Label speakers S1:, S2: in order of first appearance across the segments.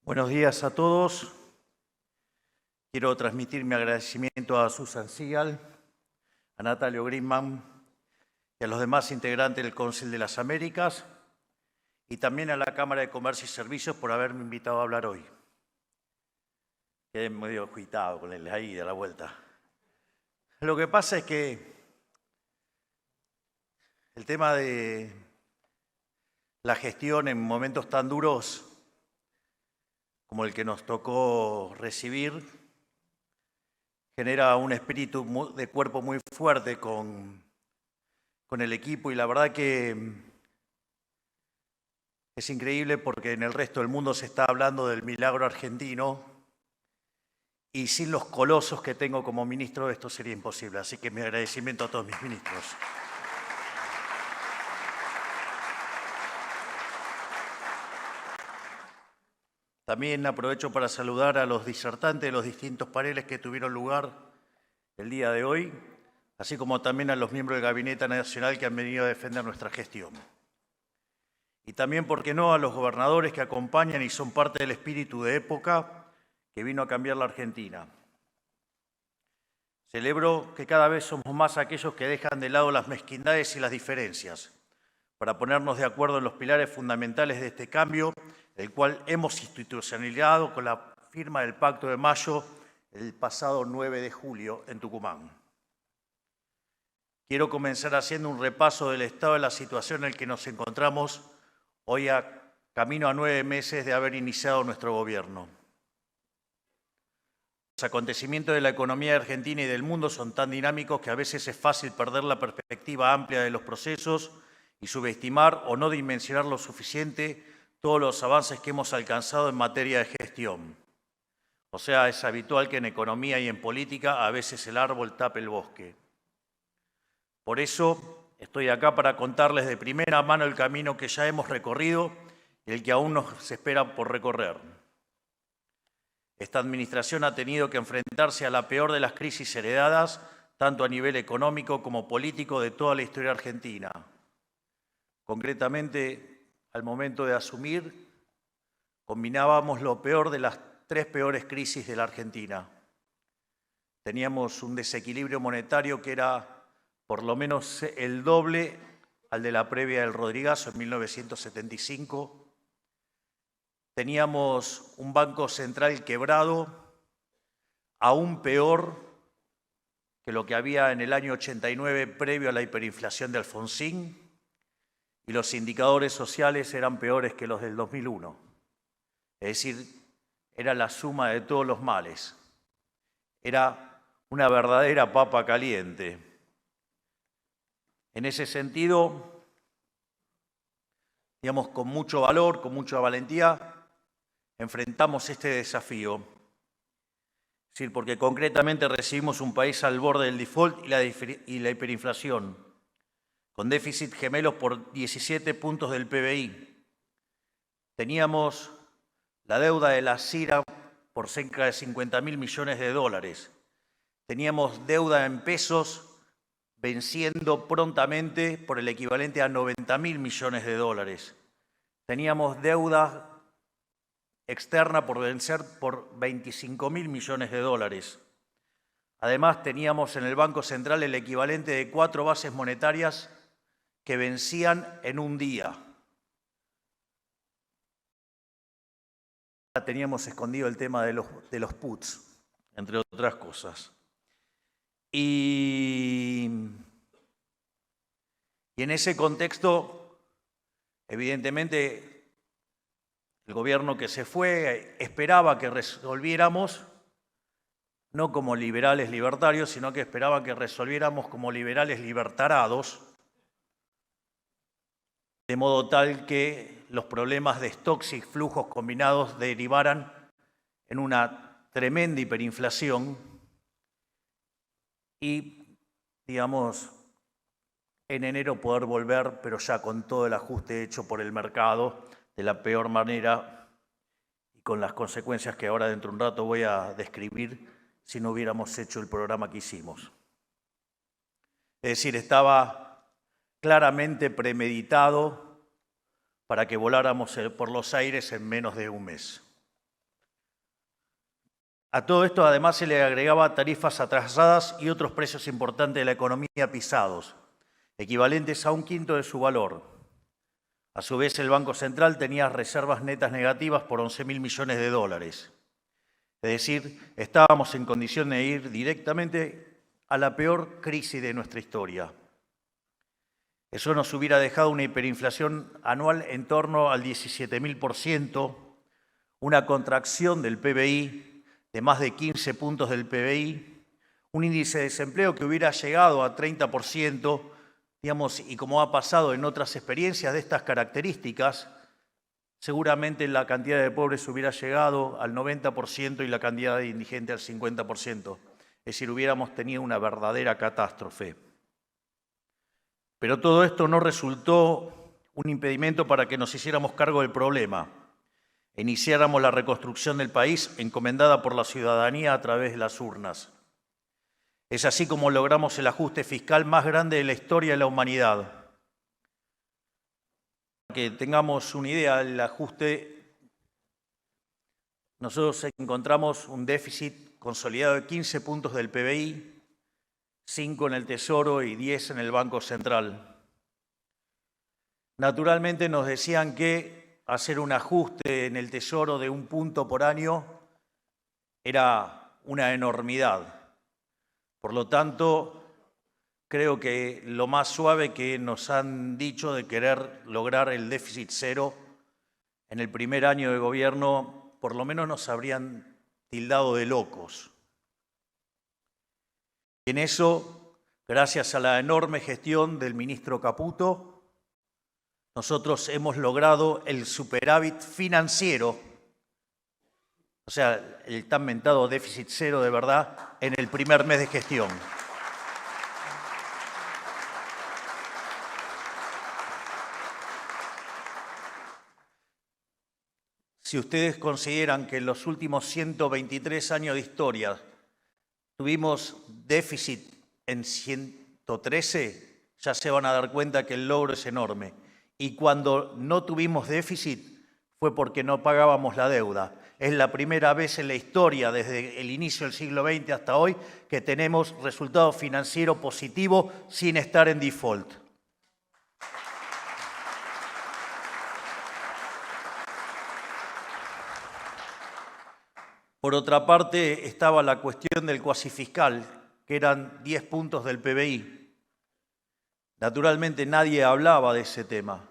S1: Buenos días a todos. Quiero transmitir mi agradecimiento a Susan Sigal, a Natalio Grimman y a los demás integrantes del Council de las Américas y también a la Cámara de Comercio y Servicios por haberme invitado a hablar hoy. Quedé medio agitado con el ahí de la vuelta. Lo que pasa es que el tema de la gestión en momentos tan duros como el que nos tocó recibir, genera un espíritu de cuerpo muy fuerte con el equipo y la verdad que es increíble porque en el resto del mundo se está hablando del milagro argentino y sin los colosos que tengo como ministro esto sería imposible. Así que mi agradecimiento a todos mis ministros. También aprovecho para saludar a los disertantes de los distintos paneles que tuvieron lugar el día de hoy, así como también a los miembros del Gabinete Nacional que han venido a defender nuestra gestión. Y también, ¿por qué no?, a los gobernadores que acompañan y son parte del espíritu de época que vino a cambiar la Argentina. Celebro que cada vez somos más aquellos que dejan de lado las mezquindades y las diferencias para ponernos de acuerdo en los pilares fundamentales de este cambio, el cual hemos institucionalizado con la firma del Pacto de Mayo el pasado 9 de julio en Tucumán. Quiero comenzar haciendo un repaso del estado de la situación en el que nos encontramos hoy camino a 9 meses de haber iniciado nuestro gobierno. Los acontecimientos de la economía argentina y del mundo son tan dinámicos que a veces es fácil perder la perspectiva amplia de los procesos y subestimar o no dimensionar lo suficiente todos los avances que hemos alcanzado en materia de gestión. O sea, es habitual que en economía y en política a veces el árbol tape el bosque. Por eso estoy acá para contarles de primera mano el camino que ya hemos recorrido y el que aún nos espera por recorrer. Esta administración ha tenido que enfrentarse a la peor de las crisis heredadas, tanto a nivel económico como político de toda la historia argentina. Concretamente, al momento de asumir, combinábamos lo peor de las 3 peores crisis de la Argentina. Teníamos un desequilibrio monetario que era por lo menos el doble al de la previa del Rodrigazo en 1975. Teníamos un Banco Central quebrado, aún peor que lo que había en el año 89 previo a la hiperinflación de Alfonsín, y los indicadores sociales eran peores que los del 2001. Es decir, era la suma de todos los males. Era una verdadera papa caliente. En ese sentido, digamos, con mucho valor, con mucha valentía, enfrentamos este desafío. Es decir, porque concretamente recibimos un país al borde del default y la hiperinflación, con déficit gemelos por 17 puntos del PBI. Teníamos la deuda de la CIRA por cerca de 50.000 millones de dólares. Teníamos deuda en pesos venciendo prontamente por el equivalente a 90.000 millones de dólares. Teníamos deuda externa por vencer por 25.000 millones de dólares. Además, teníamos en el Banco Central el equivalente de 4 bases monetarias que vencían en un día. Teníamos escondido el tema de los puts, entre otras cosas. Y en ese contexto, evidentemente, el gobierno que se fue esperaba que resolviéramos, no como liberales libertarios, sino que esperaba que resolviéramos como liberales libertarados, de modo tal que los problemas de stocks y flujos combinados derivaran en una tremenda hiperinflación y, digamos, en enero poder volver, pero ya con todo el ajuste hecho por el mercado, de la peor manera y con las consecuencias que ahora dentro de un rato voy a describir si no hubiéramos hecho el programa que hicimos. Es decir, estaba claramente premeditado para que voláramos por los aires en menos de un mes. A todo esto además se le agregaba tarifas atrasadas y otros precios importantes de la economía pisados, equivalentes a 1/5 de su valor. A su vez, el Banco Central tenía reservas netas negativas por 11.000 millones de dólares. Es decir, estábamos en condición de ir directamente a la peor crisis de nuestra historia. Eso nos hubiera dejado una hiperinflación anual en torno al 17.000%, una contracción del PBI de más de 15 puntos del PBI, un índice de desempleo que hubiera llegado a 30%, digamos, y como ha pasado en otras experiencias de estas características, seguramente la cantidad de pobres hubiera llegado al 90% y la cantidad de indigentes al 50%. Es decir, hubiéramos tenido una verdadera catástrofe. Pero todo esto no resultó un impedimento para que nos hiciéramos cargo del problema e iniciáramos la reconstrucción del país encomendada por la ciudadanía a través de las urnas. Es así como logramos el ajuste fiscal más grande de la historia de la humanidad. Para que tengamos una idea del ajuste, nosotros encontramos un déficit consolidado de 15 puntos del PBI, 5 en el Tesoro y 10 en el Banco Central. Naturalmente nos decían que hacer un ajuste en el Tesoro de 1 punto por año era una enormidad. Por lo tanto, creo que lo más suave que nos han dicho de querer lograr el déficit cero en el primer año de gobierno, por lo menos nos habrían tildado de locos. Y en eso, gracias a la enorme gestión del ministro Caputo, nosotros hemos logrado el superávit financiero, o sea, el tan mentado déficit cero de verdad, en el primer mes de gestión. Si ustedes consideran que en los últimos 123 años de historia tuvimos déficit en 113, ya se van a dar cuenta que el logro es enorme. Y cuando no tuvimos déficit fue porque no pagábamos la deuda. Es la primera vez en la historia, desde el inicio del siglo XX hasta hoy, que tenemos resultado financiero positivo sin estar en default. Por otra parte, estaba la cuestión del cuasifiscal, que eran 10 puntos del PBI. Naturalmente nadie hablaba de ese tema.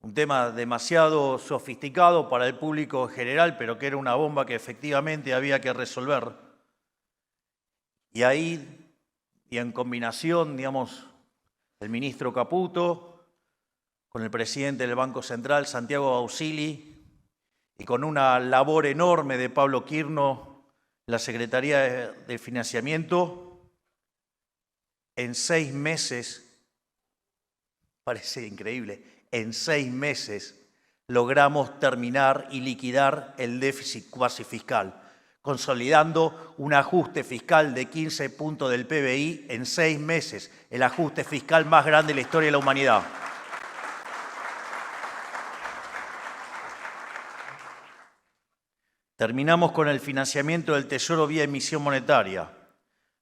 S1: Un tema demasiado sofisticado para el público en general, pero que era una bomba que efectivamente había que resolver. Y ahí, y en combinación, digamos, el ministro Caputo, con el presidente del Banco Central, Santiago Bausili, y con una labor enorme de Pablo Quirno, la Secretaría de Financiamiento, en 6 meses, parece increíble, en 6 meses logramos terminar y liquidar el déficit cuasifiscal, consolidando un ajuste fiscal de 15 puntos del PBI en 6 meses, el ajuste fiscal más grande de la historia de la humanidad. Terminamos con el financiamiento del Tesoro vía emisión monetaria.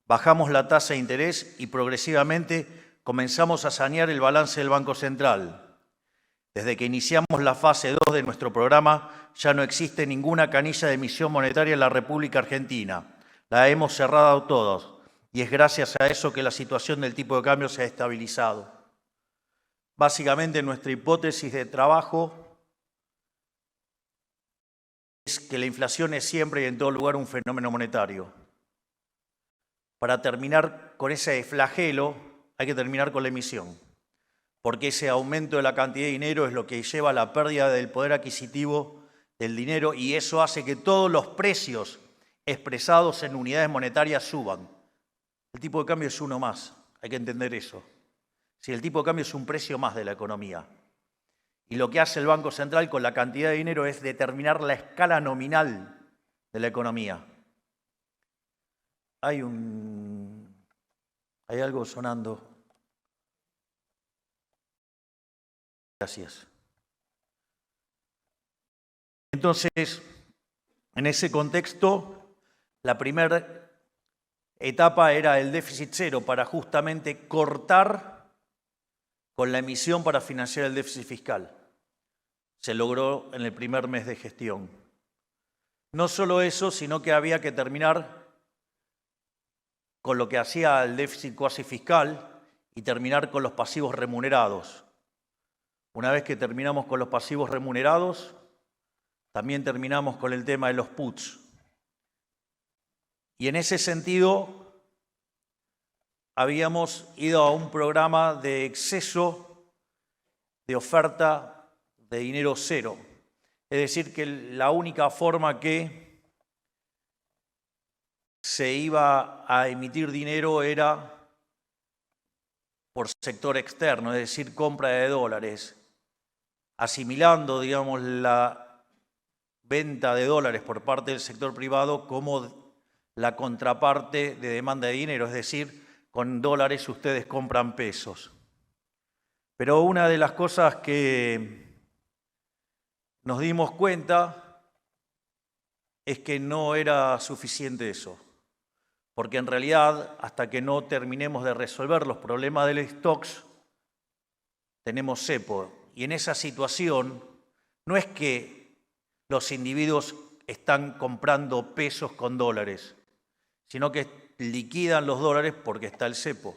S1: Bajamos la tasa de interés y progresivamente comenzamos a sanear el balance del Banco Central. Desde que iniciamos la fase 2 de nuestro programa, ya no existe ninguna canilla de emisión monetaria en la República Argentina. La hemos cerrado todos y es gracias a eso que la situación del tipo de cambio se ha estabilizado. Básicamente, nuestra hipótesis de trabajo es que la inflación es siempre y en todo lugar un fenómeno monetario. Para terminar con ese flagelo, hay que terminar con la emisión, porque ese aumento de la cantidad de dinero es lo que lleva a la pérdida del poder adquisitivo del dinero y eso hace que todos los precios expresados en unidades monetarias suban. El tipo de cambio es uno más, hay que entender eso. Si el tipo de cambio es un precio más de la economía. Y lo que hace el Banco Central con la cantidad de dinero es determinar la escala nominal de la economía. Hay algo sonando. Gracias. Entonces, en ese contexto, La primera etapa era el déficit cero para justamente cortar con la emisión para financiar el déficit fiscal. Se logró en el primer mes de gestión. No solo eso, sino que había que terminar con lo que hacía el déficit cuasi fiscal y terminar con los pasivos remunerados. Una vez que terminamos con los pasivos remunerados, también terminamos con el tema de los puts. Y en ese sentido, habíamos ido a un programa de exceso de oferta de dinero cero. Es decir, que la única forma que se iba a emitir dinero era por sector externo, es decir, compra de dólares, asimilando, digamos, la venta de dólares por parte del sector privado como la contraparte de demanda de dinero, es decir, con dólares ustedes compran pesos. Pero una de las cosas que nos dimos cuenta es que no era suficiente eso, porque en realidad, hasta que no terminemos de resolver los problemas del stocks, tenemos cepo. Y en esa situación, no es que los individuos están comprando pesos con dólares, sino que liquidan los dólares porque está el cepo.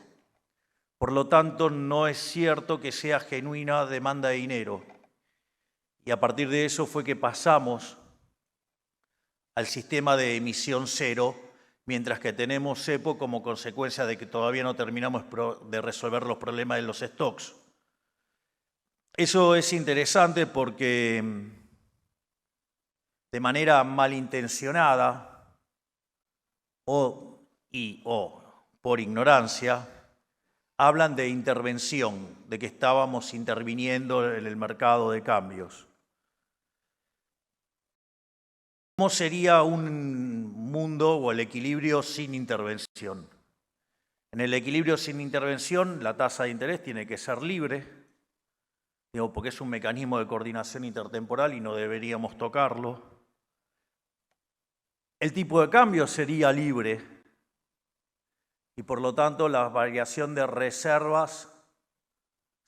S1: Por lo tanto, no es cierto que sea genuina demanda de dinero. Y a partir de eso fue que pasamos al sistema de emisión cero, mientras que tenemos cepo como consecuencia de que todavía no terminamos de resolver los problemas de los stocks. Eso es interesante porque de manera malintencionada o por ignorancia, hablan de intervención, de que estábamos interviniendo en el mercado de cambios. ¿Cómo sería un mundo o el equilibrio sin intervención? En el equilibrio sin intervención, la tasa de interés tiene que ser libre, digo, porque es un mecanismo de coordinación intertemporal y no deberíamos tocarlo. El tipo de cambio sería libre y por lo tanto la variación de reservas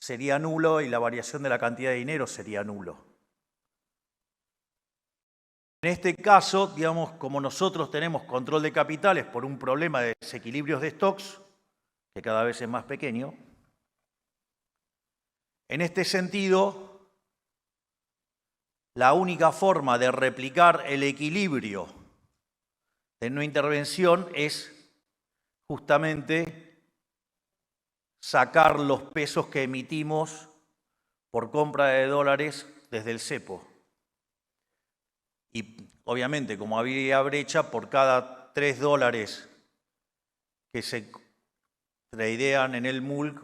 S1: sería nulo y la variación de la cantidad de dinero sería nulo. En este caso, digamos, como nosotros tenemos control de capitales por un problema de desequilibrios de stocks, que cada vez es más pequeño, en este sentido, la única forma de replicar el equilibrio de no intervención es justamente sacar los pesos que emitimos por compra de dólares desde el cepo. Y obviamente, como había brecha, por cada $3 que se tradean en el MULC,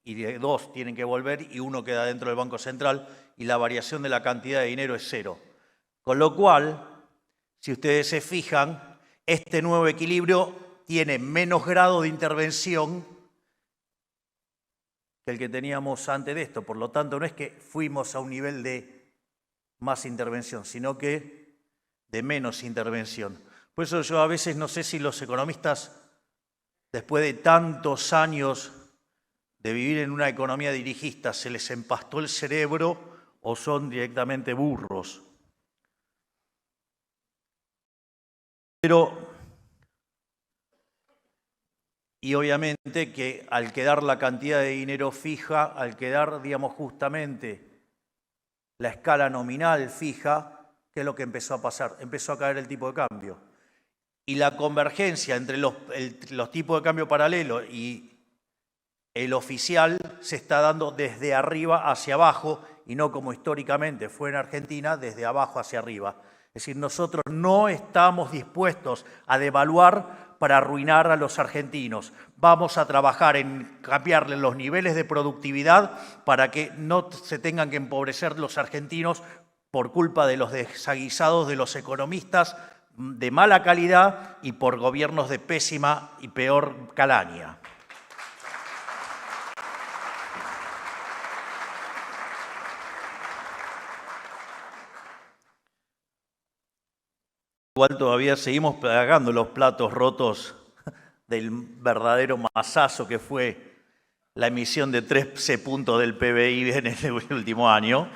S1: y 2 tienen que volver y 1 queda dentro del Banco Central, y la variación de la cantidad de dinero es 0. Con lo cual, si ustedes se fijan, este nuevo equilibrio tiene menos grado de intervención que el que teníamos antes de esto. Por lo tanto, no es que fuimos a un nivel de más intervención, sino que de menos intervención. Por eso yo a veces no sé si los economistas, después de tantos años de vivir en una economía dirigista, se les empastó el cerebro o son directamente burros. Y obviamente que al quedar la cantidad de dinero fija, al quedar, digamos, justamente la escala nominal fija, ¿qué es lo que empezó a pasar? Empezó a caer el tipo de cambio. Y la convergencia entre los tipos de cambio paralelo y el oficial se está dando desde arriba hacia abajo y no como históricamente fue en Argentina, desde abajo hacia arriba. Es decir, nosotros no estamos dispuestos a devaluar para arruinar a los argentinos. Vamos a trabajar en cambiarle los niveles de productividad para que no se tengan que empobrecer los argentinos por culpa de los desaguisados de los economistas de mala calidad y por gobiernos de pésima y peor calaña. Igual todavía seguimos pagando los platos rotos del verdadero masazo que fue la emisión de 13 puntos del PBI en el último año.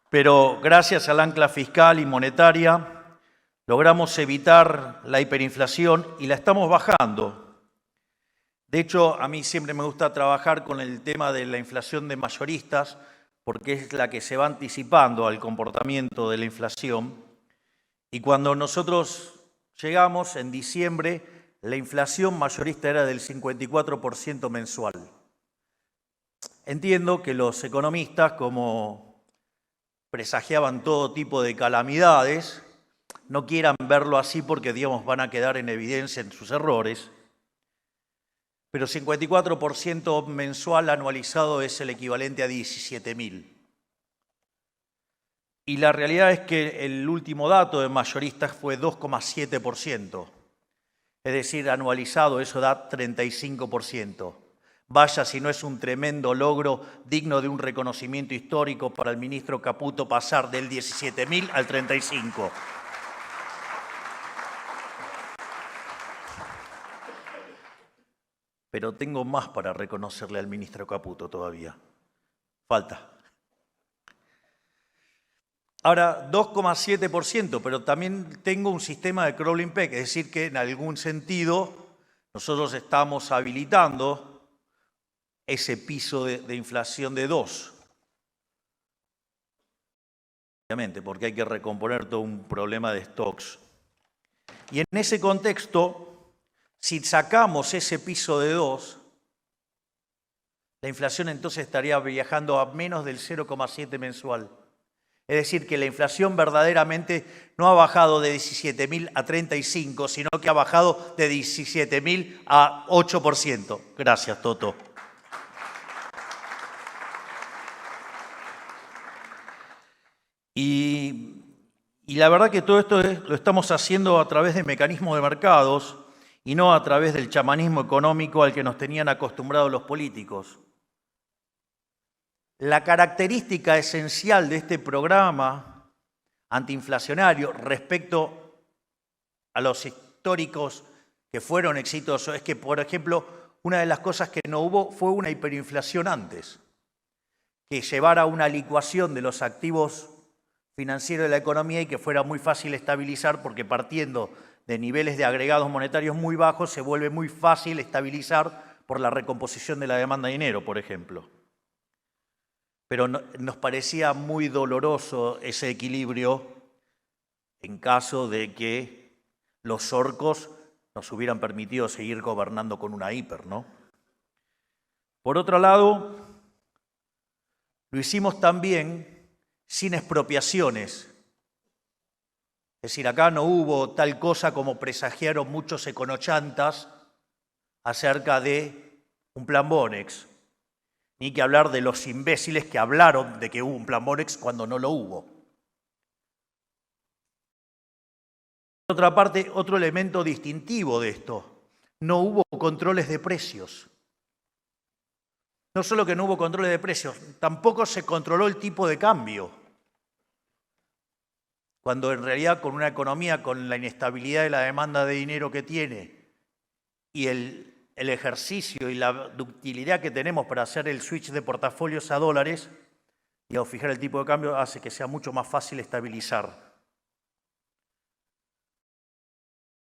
S1: Pero gracias al ancla fiscal y monetaria logramos evitar la hiperinflación y la estamos bajando. De hecho, a mí siempre me gusta trabajar con el tema de la inflación de mayoristas porque es la que se va anticipando al comportamiento de la inflación. Y cuando nosotros llegamos en diciembre, la inflación mayorista era del 54% mensual. Entiendo que los economistas, como presagiaban todo tipo de calamidades, no quieran verlo así porque, digamos, van a quedar en evidencia en sus errores. Pero 54% mensual anualizado es el equivalente a 17.000. Y la realidad es que el último dato de mayoristas fue 2,7%. Es decir, anualizado eso da 35%. Vaya si no es un tremendo logro digno de un reconocimiento histórico para el ministro Caputo pasar del 17.000 al 35. Pero tengo más para reconocerle al ministro Caputo todavía. Falta. Ahora, 2,7%, pero también tengo un sistema de crawling peg, es decir, que en algún sentido nosotros estamos habilitando ese piso de inflación de 2. Obviamente, porque hay que recomponer todo un problema de stocks. Y en ese contexto, si sacamos ese piso de 2, la inflación entonces estaría viajando a menos del 0,7 mensual. Es decir, que la inflación verdaderamente no ha bajado de 17.000 a 35, sino que ha bajado de 17.000 a 8%. Gracias, Toto. Y la verdad que todo esto lo estamos haciendo a través de mecanismos de mercados y no a través del chamanismo económico al que nos tenían acostumbrados los políticos. La característica esencial de este programa antiinflacionario respecto a los históricos que fueron exitosos es que, por ejemplo, una de las cosas que no hubo fue una hiperinflación antes, que llevara a una licuación de los activos financieros de la economía y que fuera muy fácil estabilizar, porque partiendo de niveles de agregados monetarios muy bajos se vuelve muy fácil estabilizar por la recomposición de la demanda de dinero, por ejemplo. Pero nos parecía muy doloroso ese equilibrio en caso de que los orcos nos hubieran permitido seguir gobernando con una hiper, ¿no? Por otro lado, lo hicimos también sin expropiaciones. Es decir, acá no hubo tal cosa como presagiaron muchos econochantas acerca de un plan Bonex. Ni que hablar de los imbéciles que hablaron de que hubo un plan Bonex cuando no lo hubo. Por otra parte, otro elemento distintivo de esto, no hubo controles de precios. No solo que no hubo controles de precios, tampoco se controló el tipo de cambio. Cuando en realidad con una economía con la inestabilidad de la demanda de dinero que tiene y el ejercicio y la ductilidad que tenemos para hacer el switch de portafolios a dólares y a fijar el tipo de cambio hace que sea mucho más fácil estabilizar.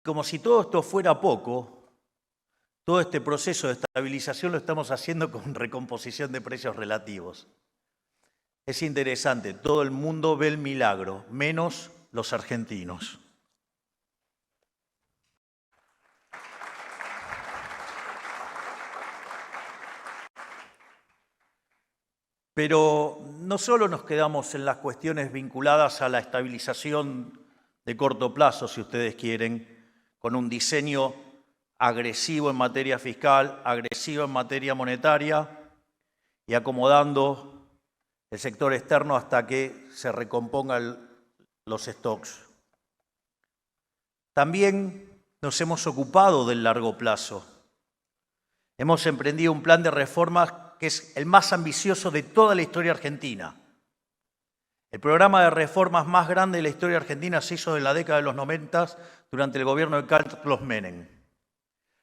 S1: Como si todo esto fuera poco, todo este proceso de estabilización lo estamos haciendo con recomposición de precios relativos. Es interesante, todo el mundo ve el milagro, menos los argentinos. Pero no solo nos quedamos en las cuestiones vinculadas a la estabilización de corto plazo, si ustedes quieren, con un diseño agresivo en materia fiscal, agresivo en materia monetaria y acomodando el sector externo hasta que se recompongan los stocks. También nos hemos ocupado del largo plazo. Hemos emprendido un plan de reformas que es el más ambicioso de toda la historia argentina. El programa de reformas más grande de la historia argentina se hizo en la década de los 90 durante el gobierno de Carlos Menem.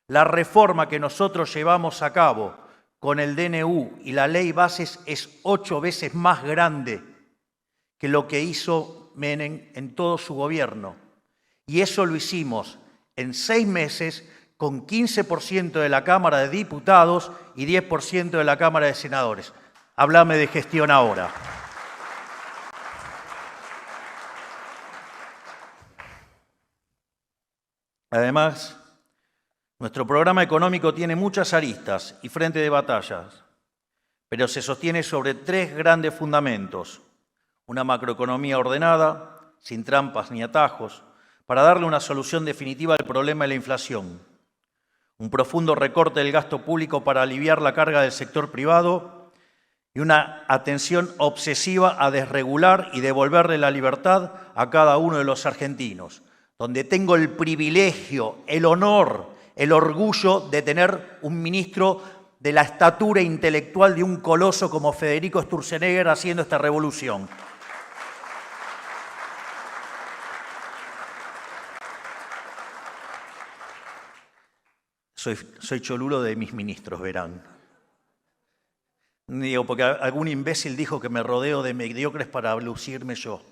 S1: La reforma que nosotros llevamos a cabo con el DNU y la ley bases es 8 veces más grande que lo que hizo Menem en todo su gobierno. Y eso lo hicimos en 6 meses con 15% de la Cámara de Diputados y 10% de la Cámara de Senadores. Háblame de gestión ahora. Además, nuestro programa económico tiene muchas aristas y frente de batallas, pero se sostiene sobre 3 grandes fundamentos. Una macroeconomía ordenada, sin trampas ni atajos, para darle una solución definitiva al problema de la inflación. Un profundo recorte del gasto público para aliviar la carga del sector privado y una atención obsesiva a desregular y devolverle la libertad a cada uno de los argentinos, donde tengo el privilegio, el honor, el orgullo de tener un ministro de la estatura intelectual de un coloso como Federico Sturzenegger haciendo esta revolución. Soy cholulo de mis ministros, verán. Digo, porque algún imbécil dijo que me rodeo de mediocres para lucirme yo.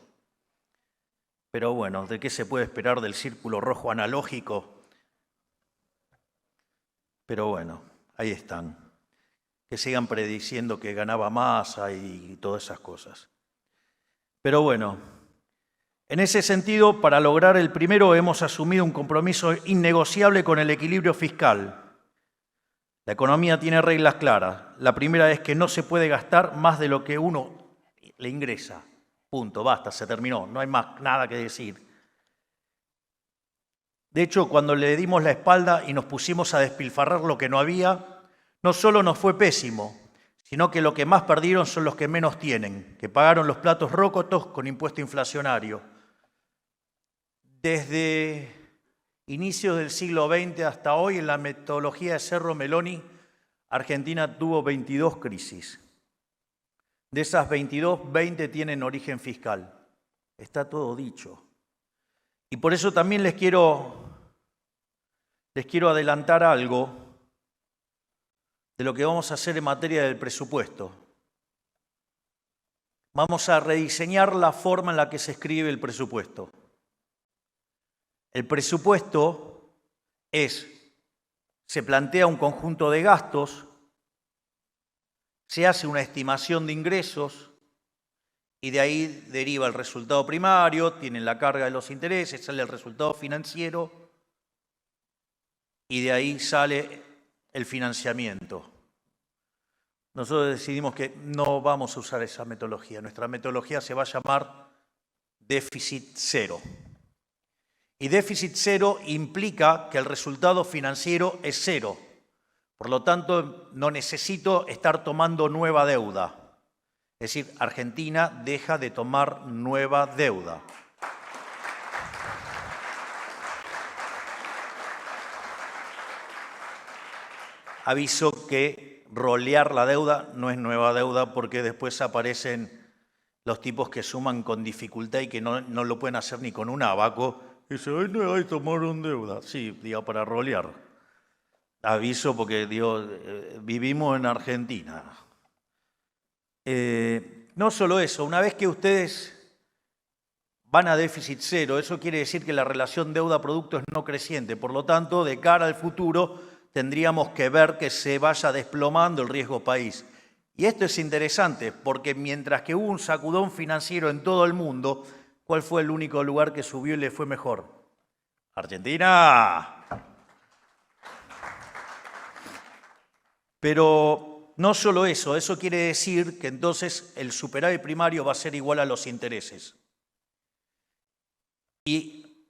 S1: Pero bueno, ¿de qué se puede esperar del círculo rojo analógico? Pero bueno, ahí están. Que sigan prediciendo que ganaba Massa y todas esas cosas. Pero bueno, en ese sentido, para lograr el primero hemos asumido un compromiso innegociable con el equilibrio fiscal. La economía tiene reglas claras. La primera es que no se puede gastar más de lo que uno le ingresa. Punto, basta, se terminó, no hay más nada que decir. De hecho, cuando le dimos la espalda y nos pusimos a despilfarrar lo que no había, no solo nos fue pésimo, sino que lo que más perdieron son los que menos tienen, que pagaron los platos rotos con impuesto inflacionario. Desde inicios del siglo XX hasta hoy, en la metodología de Cerro Meloni, Argentina tuvo 22 crisis. De esas 22, 20 tienen origen fiscal. Está todo dicho. Y por eso también les quiero adelantar algo de lo que vamos a hacer en materia del presupuesto. Vamos a rediseñar la forma en la que se escribe el presupuesto. El presupuesto se plantea un conjunto de gastos, se hace una estimación de ingresos y de ahí deriva el resultado primario, tienen la carga de los intereses, sale el resultado financiero y de ahí sale el financiamiento. Nosotros decidimos que no vamos a usar esa metodología. Nuestra metodología se va a llamar déficit cero. Y déficit cero implica que el resultado financiero es cero. Por lo tanto, no necesito estar tomando nueva deuda. Es decir, Argentina deja de tomar nueva deuda. Aviso que rolear la deuda no es nueva deuda porque después aparecen los tipos que suman con dificultad y que no lo pueden hacer ni con un abaco. Y dicen, ay, no, ay, tomaron deuda. Sí, digo, para rolear. Aviso porque, digo, vivimos en Argentina. No solo eso, una vez que ustedes van a déficit cero, eso quiere decir que la relación deuda-producto es no creciente. Por lo tanto, de cara al futuro, tendríamos que ver que se vaya desplomando el riesgo país. Y esto es interesante porque mientras que hubo un sacudón financiero en todo el mundo, ¿cuál fue el único lugar que subió y le fue mejor? Argentina. Pero no solo eso, eso quiere decir que entonces el superávit primario va a ser igual a los intereses. Y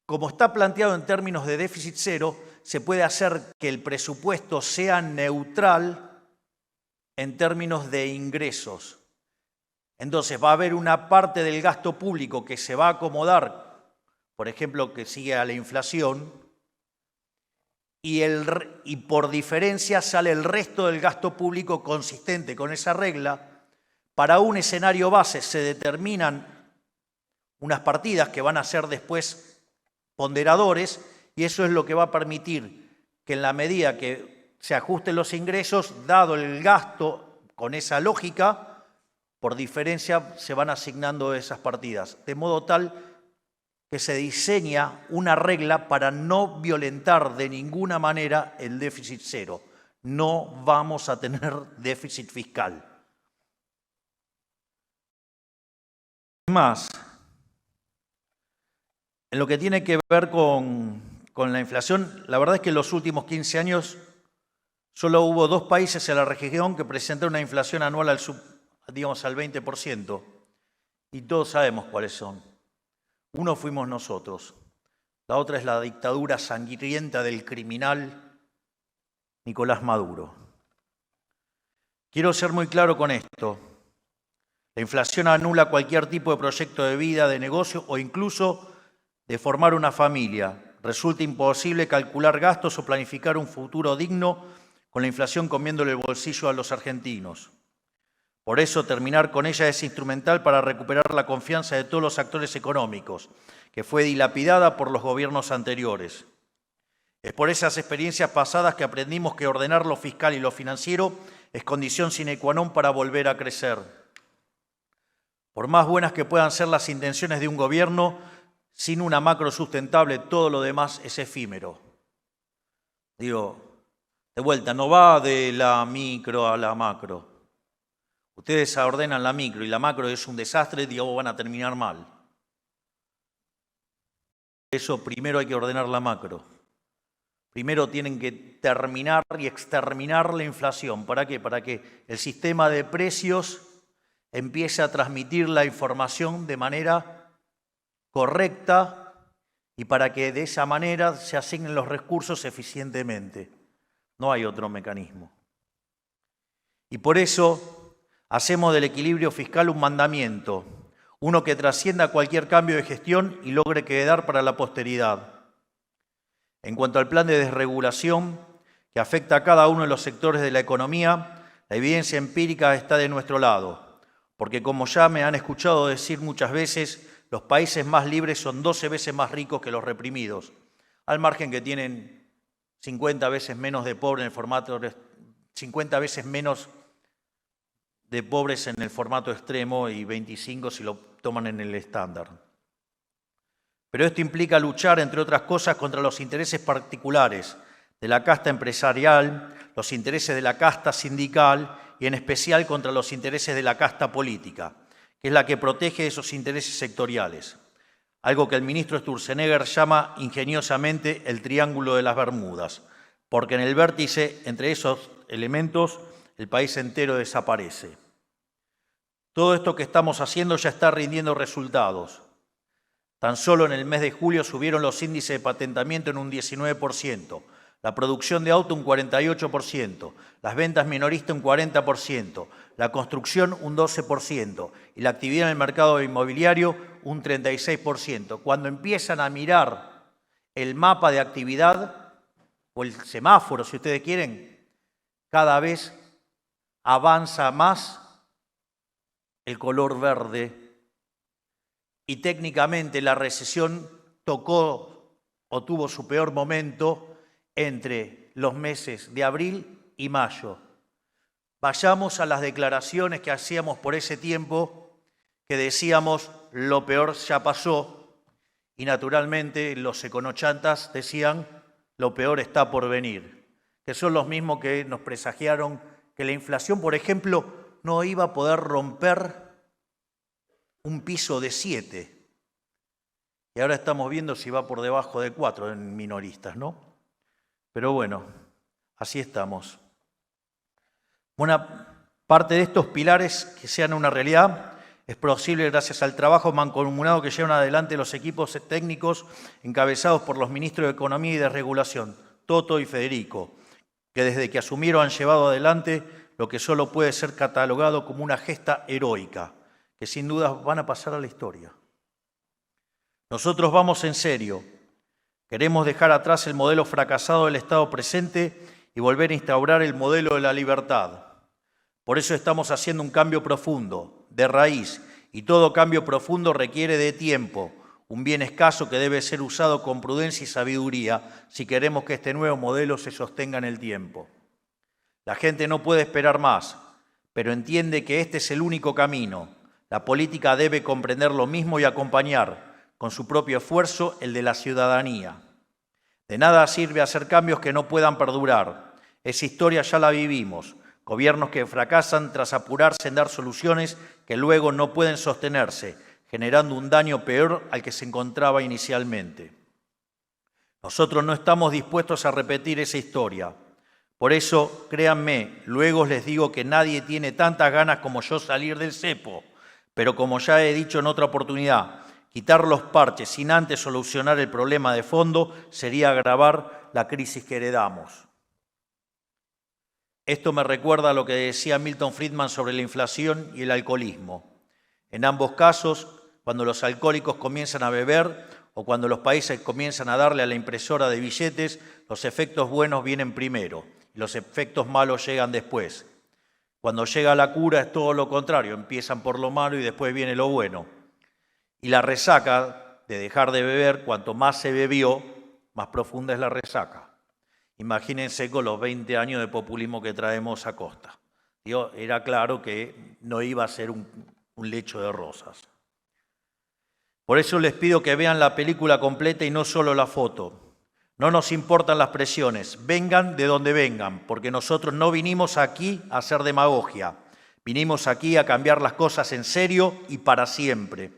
S1: como está planteado en términos de déficit cero, se puede hacer que el presupuesto sea neutral en términos de ingresos. Entonces va a haber una parte del gasto público que se va a acomodar, por ejemplo, que sigue a la inflación, y por diferencia sale el resto del gasto público consistente con esa regla, Para un escenario base se determinan unas partidas que van a ser después ponderadores y eso es lo que va a permitir que en la medida que se ajusten los ingresos, dado el gasto con esa lógica, por diferencia se van asignando esas partidas, de modo tal que se diseña una regla para no violentar de ninguna manera el déficit cero. No vamos a tener déficit fiscal. Más, en lo que tiene que ver con la inflación, la verdad es que en los últimos 15 años solo hubo 2 países en la región que presentaron una inflación anual al 20%, y todos sabemos cuáles son. Uno fuimos nosotros, la otra es la dictadura sangrienta del criminal Nicolás Maduro. Quiero ser muy claro con esto. La inflación anula cualquier tipo de proyecto de vida, de negocio o incluso de formar una familia. Resulta imposible calcular gastos o planificar un futuro digno con la inflación comiéndole el bolsillo a los argentinos. Por eso, terminar con ella es instrumental para recuperar la confianza de todos los actores económicos, que fue dilapidada por los gobiernos anteriores. Es por esas experiencias pasadas que aprendimos que ordenar lo fiscal y lo financiero es condición sine qua non para volver a crecer. Por más buenas que puedan ser las intenciones de un gobierno, sin una macro sustentable, todo lo demás es efímero. Digo, de vuelta, no va de la micro a la macro. Ustedes ordenan la micro y la macro es un desastre, digo, van a terminar mal. Eso primero hay que ordenar la macro. Primero tienen que terminar y exterminar la inflación. ¿Para qué? Para que el sistema de precios empiece a transmitir la información de manera correcta y para que de esa manera se asignen los recursos eficientemente. No hay otro mecanismo. Y por eso hacemos del equilibrio fiscal un mandamiento, uno que trascienda cualquier cambio de gestión y logre quedar para la posteridad. En cuanto al plan de desregulación que afecta a cada uno de los sectores de la economía, la evidencia empírica está de nuestro lado, porque como ya me han escuchado decir muchas veces, los países más libres son 12 veces más ricos que los reprimidos, al margen que tienen 50 veces menos de pobres en el formato, 50 veces menos de pobres en el formato extremo y 25 si lo toman en el estándar. Pero esto implica luchar, entre otras cosas, contra los intereses particulares de la casta empresarial, los intereses de la casta sindical y en especial contra los intereses de la casta política, que es la que protege esos intereses sectoriales. Algo que el ministro Sturzenegger llama ingeniosamente el Triángulo de las Bermudas, porque en el vértice entre esos elementos el país entero desaparece. Todo esto que estamos haciendo ya está rindiendo resultados. Tan solo en el mes de julio subieron los índices de patentamiento en un 19%, la producción de auto un 48%, las ventas minoristas un 40%, la construcción un 12% y la actividad en el mercado inmobiliario un 36%. Cuando empiezan a mirar el mapa de actividad o el semáforo, si ustedes quieren, cada vez avanza más el color verde y técnicamente la recesión tocó o tuvo su peor momento entre los meses de abril y mayo. Vayamos a las declaraciones que hacíamos por ese tiempo, que decíamos lo peor ya pasó y naturalmente los econochantas decían lo peor está por venir, que son los mismos que nos presagiaron que la inflación, por ejemplo, no iba a poder romper un piso de 7. Y ahora estamos viendo si va por debajo de 4 en minoristas, ¿no? Pero bueno, así estamos. Buena parte de estos pilares que sean una realidad es posible gracias al trabajo mancomunado que llevan adelante los equipos técnicos encabezados por los ministros de Economía y de Regulación, Toto y Federico, que desde que asumieron han llevado adelante lo que solo puede ser catalogado como una gesta heroica, que sin duda van a pasar a la historia. Nosotros vamos en serio. Queremos dejar atrás el modelo fracasado del Estado presente y volver a instaurar el modelo de la libertad. Por eso estamos haciendo un cambio profundo, de raíz, y todo cambio profundo requiere de tiempo, un bien escaso que debe ser usado con prudencia y sabiduría si queremos que este nuevo modelo se sostenga en el tiempo. La gente no puede esperar más, pero entiende que este es el único camino. La política debe comprender lo mismo y acompañar, con su propio esfuerzo, el de la ciudadanía. De nada sirve hacer cambios que no puedan perdurar. Esa historia ya la vivimos. Gobiernos que fracasan tras apurarse en dar soluciones que luego no pueden sostenerse, generando un daño peor al que se encontraba inicialmente. Nosotros no estamos dispuestos a repetir esa historia. Por eso, créanme, luego les digo que nadie tiene tantas ganas como yo salir del cepo, pero como ya he dicho en otra oportunidad, quitar los parches sin antes solucionar el problema de fondo sería agravar la crisis que heredamos. Esto me recuerda a lo que decía Milton Friedman sobre la inflación y el alcoholismo. En ambos casos, cuando los alcohólicos comienzan a beber o cuando los países comienzan a darle a la impresora de billetes, los efectos buenos vienen primero y los efectos malos llegan después. Cuando llega la cura es todo lo contrario, empiezan por lo malo y después viene lo bueno. Y la resaca de dejar de beber, cuanto más se bebió, más profunda es la resaca. Imagínense con los 20 años de populismo que traemos a costa. Era claro que no iba a ser un lecho de rosas. Por eso les pido que vean la película completa y no solo la foto. No nos importan las presiones, vengan de donde vengan, porque nosotros no vinimos aquí a hacer demagogia. Vinimos aquí a cambiar las cosas en serio y para siempre.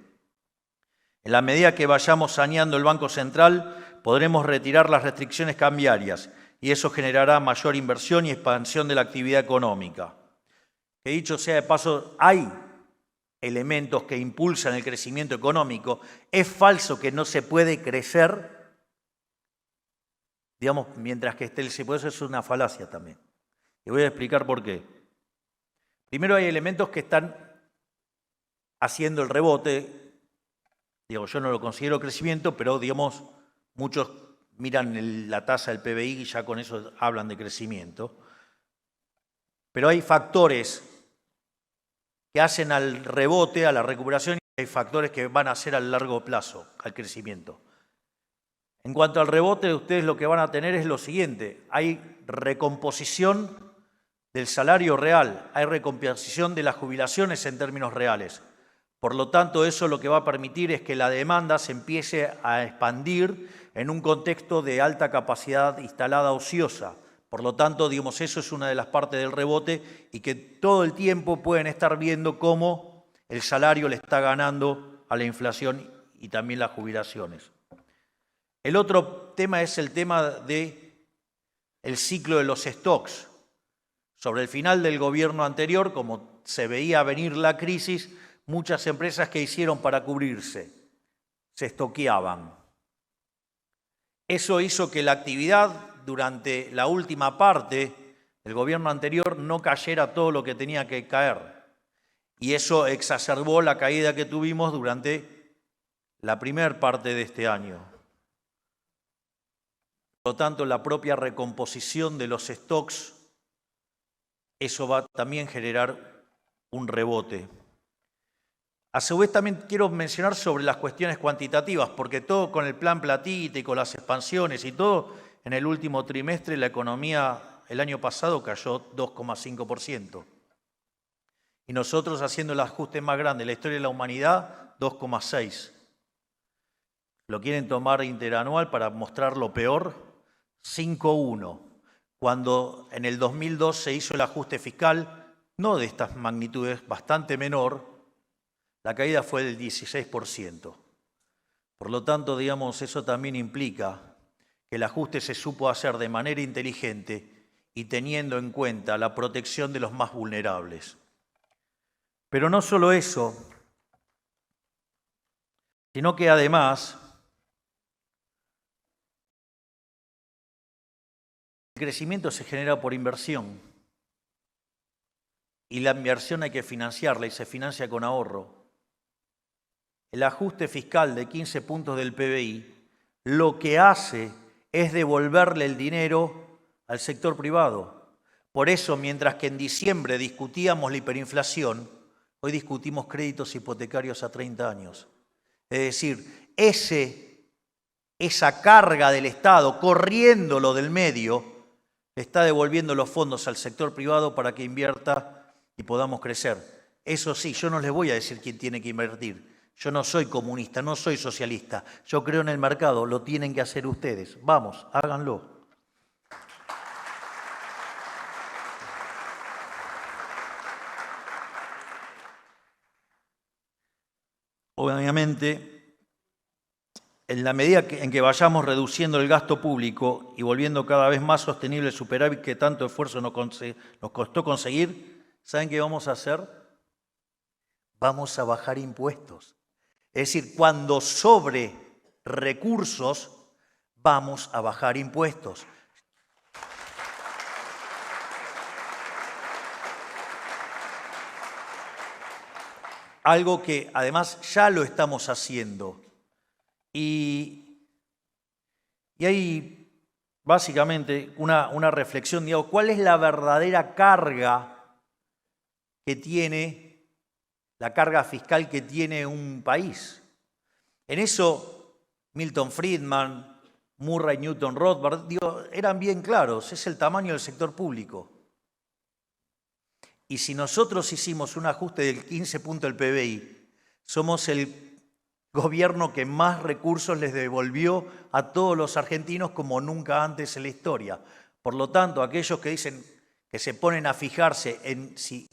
S1: En la medida que vayamos saneando el Banco Central, podremos retirar las restricciones cambiarias y eso generará mayor inversión y expansión de la actividad económica. Que dicho sea de paso, hay elementos que impulsan el crecimiento económico. Es falso que no se puede crecer, digamos, mientras que esté el cepo. Eso es una falacia también. Y voy a explicar por qué. Primero hay elementos que están haciendo el rebote. Digo, yo no lo considero crecimiento, pero digamos, muchos miran la tasa del PBI y ya con eso hablan de crecimiento. Pero hay factores que hacen al rebote, a la recuperación, y hay factores que van a hacer al largo plazo, al crecimiento. En cuanto al rebote, ustedes lo que van a tener es lo siguiente. Hay recomposición del salario real, hay recomposición de las jubilaciones en términos reales. Por lo tanto, eso lo que va a permitir es que la demanda se empiece a expandir en un contexto de alta capacidad instalada ociosa. Por lo tanto, digamos, eso es una de las partes del rebote y que todo el tiempo pueden estar viendo cómo el salario le está ganando a la inflación y también las jubilaciones. El otro tema es el tema del ciclo de los stocks. Sobre el final del gobierno anterior, como se veía venir la crisis, muchas empresas que hicieron para cubrirse se estoqueaban. Eso hizo que la actividad durante la última parte del gobierno anterior no cayera todo lo que tenía que caer. Y eso exacerbó la caída que tuvimos durante la primera parte de este año. Por lo tanto, la propia recomposición de los stocks, eso va a también generar un rebote. A su vez también quiero mencionar sobre las cuestiones cuantitativas, porque todo con el plan Platita y con las expansiones y todo, en el último trimestre la economía el año pasado cayó 2,5%. Y nosotros haciendo el ajuste más grande de la historia de la humanidad, 2,6%. ¿Lo quieren tomar interanual para mostrar lo peor? 5,1%. Cuando en el 2002 se hizo el ajuste fiscal, no de estas magnitudes, bastante menor, la caída fue del 16%. Por lo tanto, digamos, eso también implica que el ajuste se supo hacer de manera inteligente y teniendo en cuenta la protección de los más vulnerables. Pero no solo eso, sino que además el crecimiento se genera por inversión y la inversión hay que financiarla y se financia con ahorro. El ajuste fiscal de 15 puntos del PBI lo que hace es devolverle el dinero al sector privado, Por eso, mientras que en diciembre discutíamos la hiperinflación, hoy discutimos créditos hipotecarios a 30 años. Es decir, esa carga del Estado, corriéndolo del medio, está devolviendo los fondos al sector privado para que invierta y podamos crecer. Eso sí, yo no les voy a decir quién tiene que invertir. Yo no soy comunista, no soy socialista. Yo creo en el mercado, lo tienen que hacer ustedes. Vamos, háganlo. Obviamente, en la medida en que vayamos reduciendo el gasto público y volviendo cada vez más sostenible el superávit que tanto esfuerzo nos costó conseguir, ¿saben qué vamos a hacer? Vamos a bajar impuestos. Es decir, cuando sobre recursos, vamos a bajar impuestos. Algo que además ya lo estamos haciendo. Y hay básicamente una reflexión, digo, ¿cuál es la verdadera carga que tiene, la carga fiscal que tiene un país? En eso Milton Friedman, Murray Newton Rothbard, digo, eran bien claros, es el tamaño del sector público. Y si nosotros hicimos un ajuste del 15 puntos del PBI, somos el gobierno que más recursos les devolvió a todos los argentinos como nunca antes en la historia. Por lo tanto, aquellos que dicen que se ponen a fijarse en si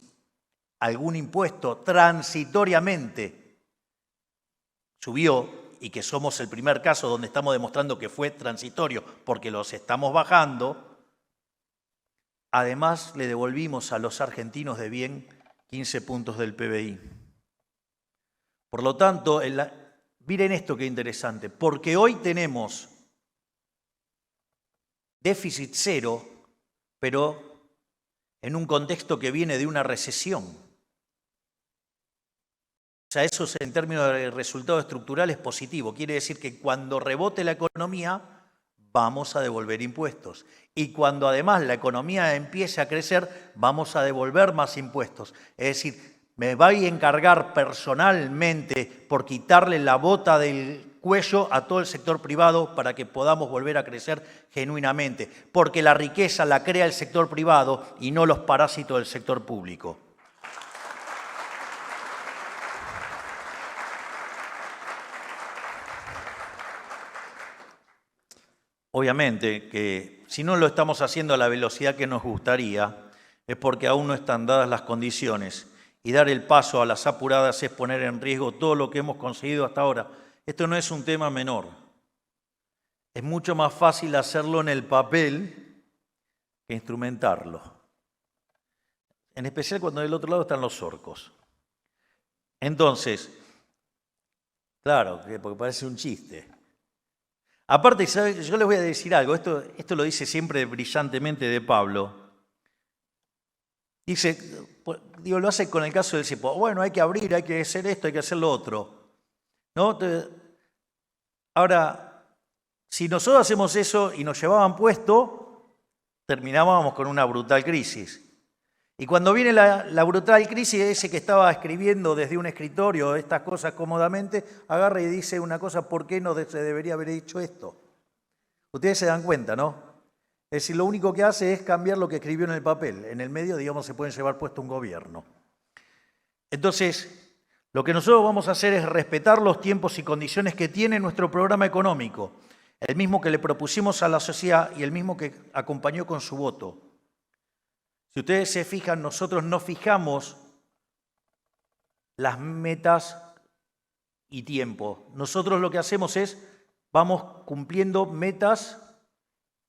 S1: algún impuesto transitoriamente subió, y que somos el primer caso donde estamos demostrando que fue transitorio porque los estamos bajando, además le devolvimos a los argentinos de bien 15 puntos del PBI. Por lo tanto, miren esto qué interesante, porque hoy tenemos déficit cero, pero en un contexto que viene de una recesión. O sea, eso en términos de resultado estructural es positivo. Quiere decir que cuando rebote la economía, vamos a devolver impuestos. Y cuando además la economía empiece a crecer, vamos a devolver más impuestos. Es decir, me voy a encargar personalmente por quitarle la bota del cuello a todo el sector privado para que podamos volver a crecer genuinamente. Porque la riqueza la crea el sector privado y no los parásitos del sector público. Obviamente que si no lo estamos haciendo a la velocidad que nos gustaría, es porque aún no están dadas las condiciones. Y dar el paso a las apuradas es poner en riesgo todo lo que hemos conseguido hasta ahora. Esto no es un tema menor. Es mucho más fácil hacerlo en el papel que instrumentarlo. En especial cuando del otro lado están los orcos. Entonces, claro, porque parece un chiste. Aparte, ¿sabes? Yo les voy a decir algo, esto lo dice siempre brillantemente de Pablo. Dice, digo, lo hace con el caso del cepo. Bueno, hay que abrir, hay que hacer esto, hay que hacer lo otro. ¿No? Ahora, si nosotros hacemos eso y nos llevaban puesto, terminábamos con una brutal crisis. Y cuando viene la brutal crisis, ese que estaba escribiendo desde un escritorio estas cosas cómodamente, agarra y dice una cosa, ¿por qué no se debería haber hecho esto? Ustedes se dan cuenta, ¿no? Es decir, lo único que hace es cambiar lo que escribió en el papel. En el medio, digamos, se pueden llevar puesto un gobierno. Entonces, lo que nosotros vamos a hacer es respetar los tiempos y condiciones que tiene nuestro programa económico, el mismo que le propusimos a la sociedad y el mismo que acompañó con su voto. Si ustedes se fijan, nosotros no fijamos las metas y tiempo. Nosotros lo que hacemos es, vamos cumpliendo metas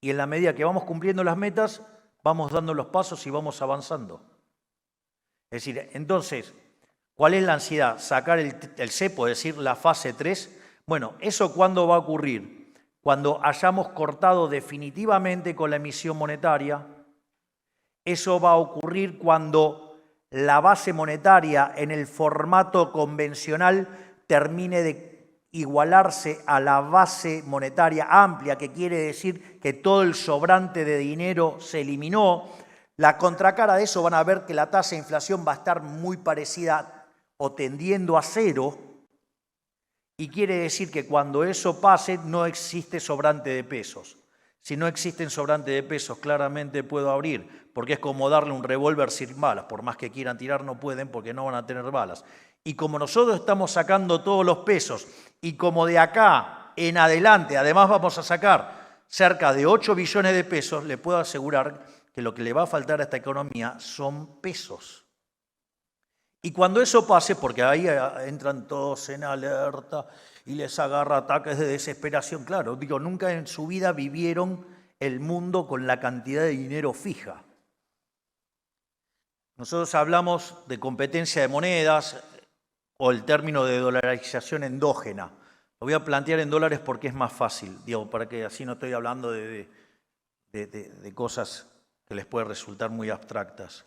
S1: y en la medida que vamos cumpliendo las metas, vamos dando los pasos y vamos avanzando. Es decir, entonces, ¿cuál es la ansiedad? Sacar el cepo, es decir, la fase 3. Bueno, ¿eso cuándo va a ocurrir? Cuando hayamos cortado definitivamente con la emisión monetaria. Eso va a ocurrir cuando la base monetaria en el formato convencional termine de igualarse a la base monetaria amplia, que quiere decir que todo el sobrante de dinero se eliminó, La contracara de eso van a ver que la tasa de inflación va a estar muy parecida o tendiendo a cero, y quiere decir que cuando eso pase no existe sobrante de pesos. Si no existen sobrante de pesos, claramente puedo abrir, porque es como darle un revólver sin balas. Por más que quieran tirar, no pueden porque no van a tener balas. Y como nosotros estamos sacando todos los pesos, y como de acá en adelante, además vamos a sacar cerca de 8 billones de pesos, le puedo asegurar que lo que le va a faltar a esta economía son pesos. Y cuando eso pase, porque ahí entran todos en alerta y les agarra ataques de desesperación, claro, digo, nunca en su vida vivieron el mundo con la cantidad de dinero fija. Nosotros hablamos de competencia de monedas o el término de dolarización endógena. Lo voy a plantear en dólares porque es más fácil, digo, para que así no estoy hablando de cosas que les pueden resultar muy abstractas.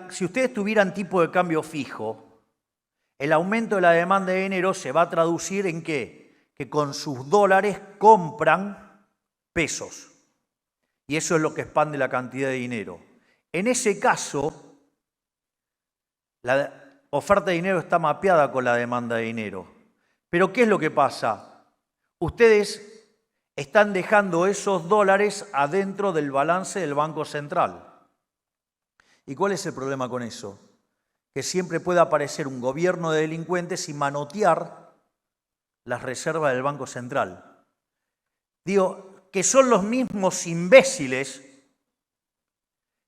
S1: Si ustedes tuvieran tipo de cambio fijo, el aumento de la demanda de dinero se va a traducir en ¿qué? Que con sus dólares compran pesos. Y eso es lo que expande la cantidad de dinero. En ese caso, la oferta de dinero está mapeada con la demanda de dinero. Pero ¿qué es lo que pasa? Ustedes están dejando esos dólares adentro del balance del Banco Central. ¿Y cuál es el problema con eso? Que siempre puede aparecer un gobierno de delincuentes y manotear las reservas del Banco Central. Digo, que son los mismos imbéciles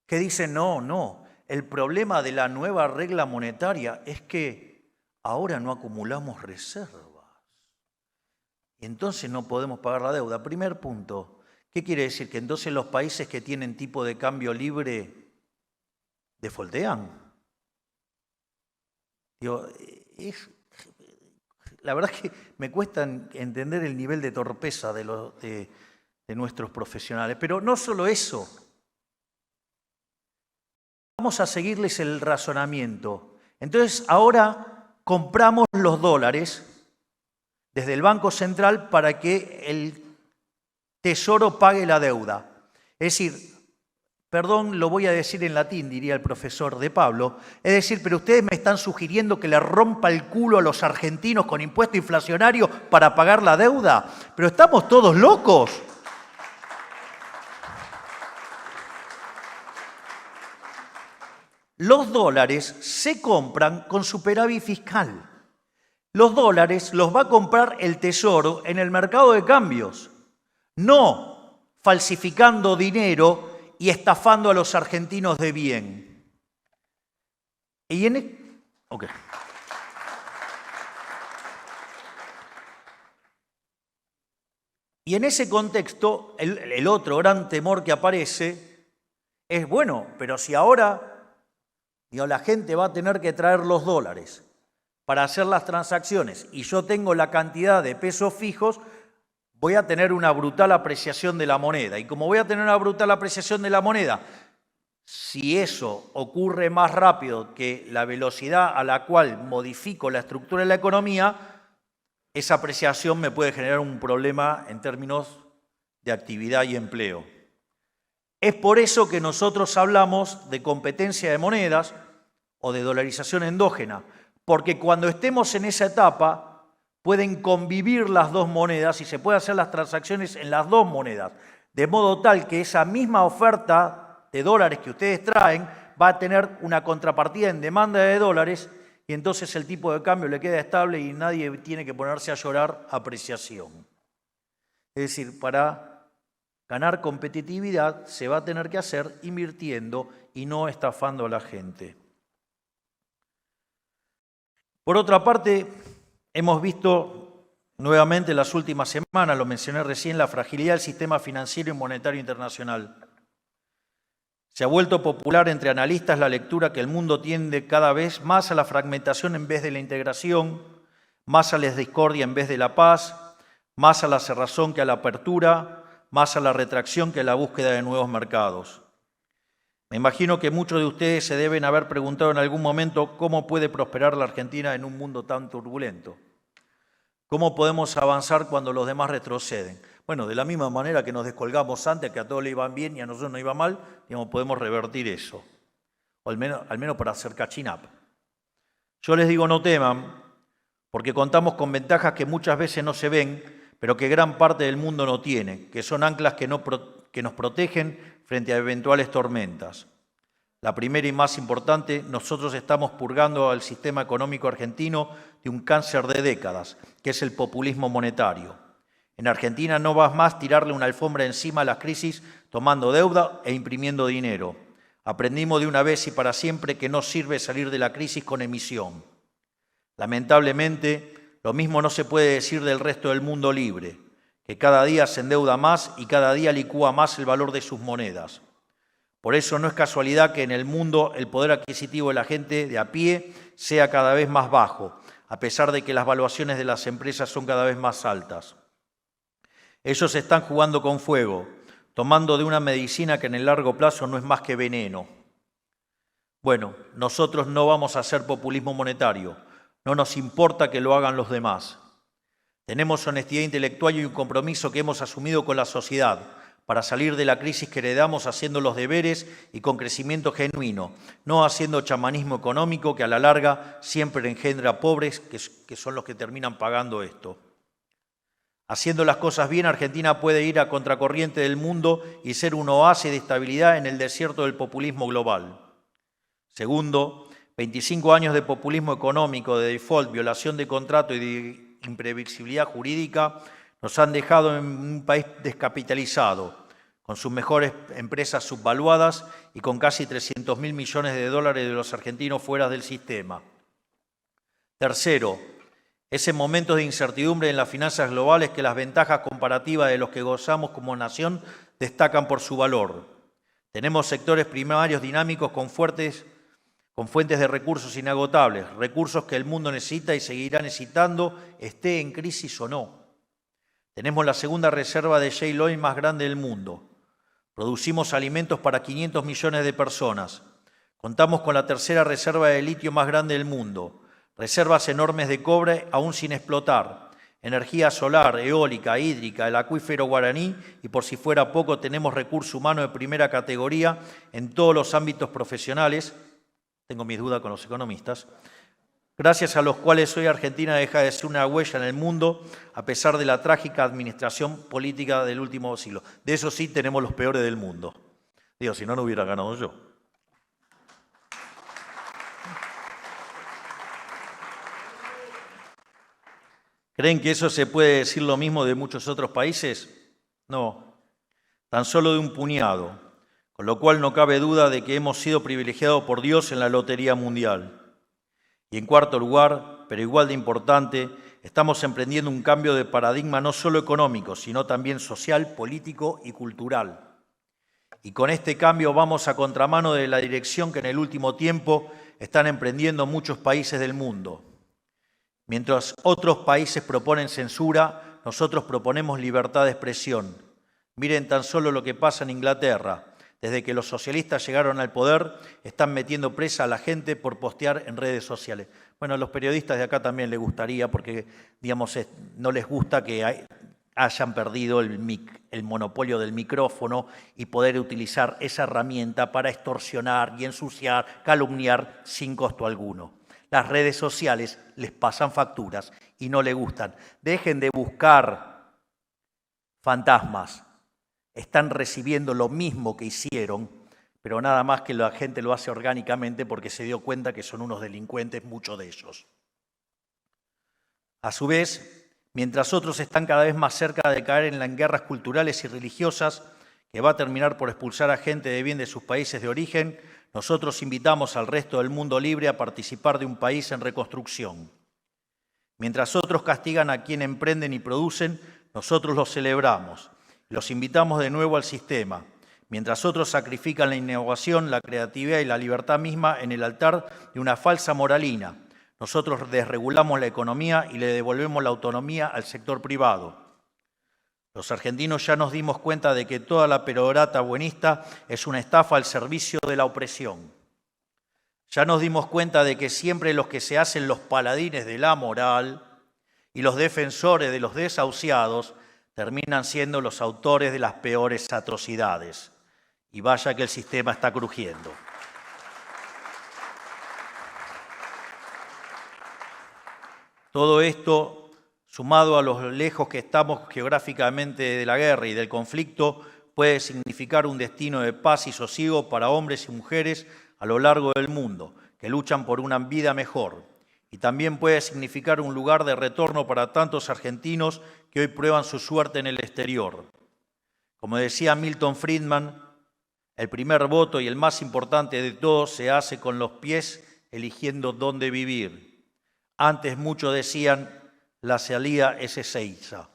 S1: que dicen, no, el problema de la nueva regla monetaria es que ahora no acumulamos reservas. Y entonces no podemos pagar la deuda. Primer punto, ¿qué quiere decir? Que entonces los países que tienen tipo de cambio libre defoltean. Digo, la verdad es que me cuesta entender el nivel de torpeza de nuestros profesionales. Pero no solo eso. Vamos a seguirles el razonamiento. Entonces, ahora compramos los dólares desde el Banco Central para que el Tesoro pague la deuda. Es decir, perdón, lo voy a decir en latín, diría el profesor de Pablo, es decir, pero ustedes me están sugiriendo que le rompa el culo a los argentinos con impuesto inflacionario para pagar la deuda. Pero estamos todos locos. Los dólares se compran con superávit fiscal. Los dólares los va a comprar el Tesoro en el mercado de cambios, no falsificando dinero y estafando a los argentinos de bien. Y en ese contexto, el otro gran temor que aparece es, bueno, pero si ahora la gente va a tener que traer los dólares para hacer las transacciones y yo tengo la cantidad de pesos fijos, voy a tener una brutal apreciación de la moneda. Y como voy a tener una brutal apreciación de la moneda, si eso ocurre más rápido que la velocidad a la cual modifico la estructura de la economía, esa apreciación me puede generar un problema en términos de actividad y empleo. Es por eso que nosotros hablamos de competencia de monedas o de dolarización endógena, porque cuando estemos en esa etapa pueden convivir las dos monedas y se pueden hacer las transacciones en las dos monedas, de modo tal que esa misma oferta de dólares que ustedes traen va a tener una contrapartida en demanda de dólares y entonces el tipo de cambio le queda estable y nadie tiene que ponerse a llorar apreciación. Es decir, para ganar competitividad se va a tener que hacer invirtiendo y no estafando a la gente. Por otra parte, hemos visto nuevamente en las últimas semanas, lo mencioné recién, la fragilidad del sistema financiero y monetario internacional. Se ha vuelto popular entre analistas la lectura que el mundo tiende cada vez más a la fragmentación en vez de la integración, más a la discordia en vez de la paz, más a la cerrazón que a la apertura, más a la retracción que a la búsqueda de nuevos mercados. Me imagino que muchos de ustedes se deben haber preguntado en algún momento cómo puede prosperar la Argentina en un mundo tan turbulento. ¿Cómo podemos avanzar cuando los demás retroceden? Bueno, de la misma manera que nos descolgamos antes, que a todos le iban bien y a nosotros no iba mal, digamos, podemos revertir eso, o al menos para hacer catching up. Yo les digo, no teman, porque contamos con ventajas que muchas veces no se ven, pero que gran parte del mundo no tiene, que son anclas que nos protegen frente a eventuales tormentas. La primera y más importante, nosotros estamos purgando al sistema económico argentino de un cáncer de décadas, que es el populismo monetario. En Argentina no va más tirarle una alfombra encima a las crisis tomando deuda e imprimiendo dinero. Aprendimos de una vez y para siempre que no sirve salir de la crisis con emisión. Lamentablemente, lo mismo no se puede decir del resto del mundo libre, que cada día se endeuda más y cada día licúa más el valor de sus monedas. Por eso no es casualidad que en el mundo el poder adquisitivo de la gente de a pie sea cada vez más bajo, a pesar de que las valuaciones de las empresas son cada vez más altas. Ellos están jugando con fuego, tomando de una medicina que en el largo plazo no es más que veneno. Bueno, nosotros no vamos a hacer populismo monetario, no nos importa que lo hagan los demás. Tenemos honestidad intelectual y un compromiso que hemos asumido con la sociedad para salir de la crisis que heredamos haciendo los deberes y con crecimiento genuino, no haciendo chamanismo económico que a la larga siempre engendra pobres que son los que terminan pagando esto. Haciendo las cosas bien, Argentina puede ir a contracorriente del mundo y ser un oasis de estabilidad en el desierto del populismo global. Segundo, 25 años de populismo económico, de default, violación de contrato y de imprevisibilidad jurídica nos han dejado en un país descapitalizado, con sus mejores empresas subvaluadas y con casi 300.000 millones de dólares de los argentinos fuera del sistema. Tercero, es en momentos de incertidumbre en las finanzas globales que las ventajas comparativas de los que gozamos como nación destacan por su valor. Tenemos sectores primarios dinámicos con fuentes de recursos inagotables, recursos que el mundo necesita y seguirá necesitando, esté en crisis o no. Tenemos la segunda reserva de shale oil más grande del mundo. Producimos alimentos para 500 millones de personas. Contamos con la tercera reserva de litio más grande del mundo. Reservas enormes de cobre aún sin explotar. Energía solar, eólica, hídrica, el acuífero guaraní y por si fuera poco tenemos recurso humano de primera categoría en todos los ámbitos profesionales. Tengo mis dudas con los economistas. Gracias a los cuales hoy Argentina deja de ser una huella en el mundo a pesar de la trágica administración política del último siglo. De eso sí tenemos los peores del mundo. Digo, si no, no hubiera ganado yo. ¿Creen que eso se puede decir lo mismo de muchos otros países? No, tan solo de un puñado, con lo cual no cabe duda de que hemos sido privilegiados por Dios en la lotería mundial. Y en cuarto lugar, pero igual de importante, estamos emprendiendo un cambio de paradigma no solo económico, sino también social, político y cultural. Y con este cambio vamos a contramano de la dirección que en el último tiempo están emprendiendo muchos países del mundo. Mientras otros países proponen censura, nosotros proponemos libertad de expresión. Miren tan solo lo que pasa en Inglaterra. Desde que los socialistas llegaron al poder, están metiendo presa a la gente por postear en redes sociales. Bueno, a los periodistas de acá también les gustaría, porque digamos, no les gusta que hayan perdido el monopolio del micrófono y poder utilizar esa herramienta para extorsionar y ensuciar, calumniar sin costo alguno. Las redes sociales les pasan facturas y no les gustan. Dejen de buscar fantasmas. Están recibiendo lo mismo que hicieron, pero nada más que la gente lo hace orgánicamente porque se dio cuenta que son unos delincuentes, muchos de ellos. A su vez, mientras otros están cada vez más cerca de caer en guerras culturales y religiosas, que va a terminar por expulsar a gente de bien de sus países de origen, nosotros invitamos al resto del mundo libre a participar de un país en reconstrucción. Mientras otros castigan a quien emprenden y producen, nosotros los celebramos. Los invitamos de nuevo al sistema, mientras otros sacrifican la innovación, la creatividad y la libertad misma en el altar de una falsa moralina. Nosotros desregulamos la economía y le devolvemos la autonomía al sector privado. Los argentinos ya nos dimos cuenta de que toda la perorata buenista es una estafa al servicio de la opresión. Ya nos dimos cuenta de que siempre los que se hacen los paladines de la moral y los defensores de los desahuciados terminan siendo los autores de las peores atrocidades. Y vaya que el sistema está crujiendo. Todo esto, sumado a lo lejos que estamos geográficamente de la guerra y del conflicto, puede significar un destino de paz y sosiego para hombres y mujeres a lo largo del mundo, que luchan por una vida mejor. Y también puede significar un lugar de retorno para tantos argentinos que hoy prueban su suerte en el exterior. Como decía Milton Friedman, el primer voto y el más importante de todos se hace con los pies eligiendo dónde vivir. Antes muchos decían, la salida es Ezeiza.